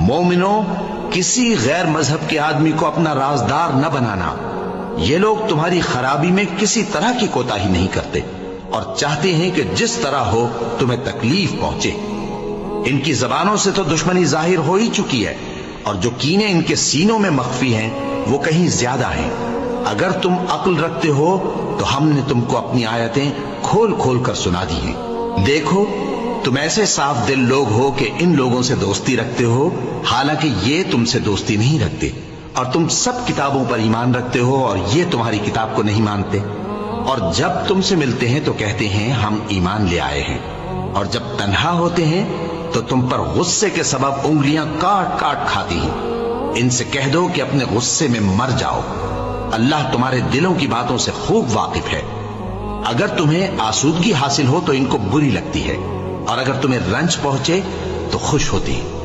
مومنو، کسی غیر مذہب کے آدمی کو اپنا رازدار نہ بنانا۔ یہ لوگ تمہاری خرابی میں کسی طرح کی کوتاہی نہیں کرتے اور چاہتے ہیں کہ جس طرح ہو تمہیں تکلیف پہنچے۔ ان کی زبانوں سے تو دشمنی ظاہر ہو ہی چکی ہے، اور جو کینے ان کے سینوں میں مخفی ہیں وہ کہیں زیادہ ہیں۔ اگر تم عقل رکھتے ہو تو ہم نے تم کو اپنی آیتیں کھول کھول کر سنا دی ہیں۔ دیکھو، تم ایسے صاف دل لوگ ہو کہ ان لوگوں سے دوستی رکھتے ہو، حالانکہ یہ تم سے دوستی نہیں رکھتے، اور تم سب کتابوں پر ایمان رکھتے ہو اور یہ تمہاری کتاب کو نہیں مانتے، اور جب تم سے ملتے ہیں تو کہتے ہیں ہم ایمان لے آئے ہیں، اور جب تنہا ہوتے ہیں تو تم پر غصے کے سبب انگلیاں کاٹ کاٹ کھاتی ہیں۔ ان سے کہہ دو کہ اپنے غصے میں مر جاؤ، اللہ تمہارے دلوں کی باتوں سے خوب واقف ہے۔ اگر تمہیں آسودگی حاصل ہو تو ان کو بری لگتی ہے، اور اگر تمہیں رنج پہنچے تو خوش ہوتی ہے۔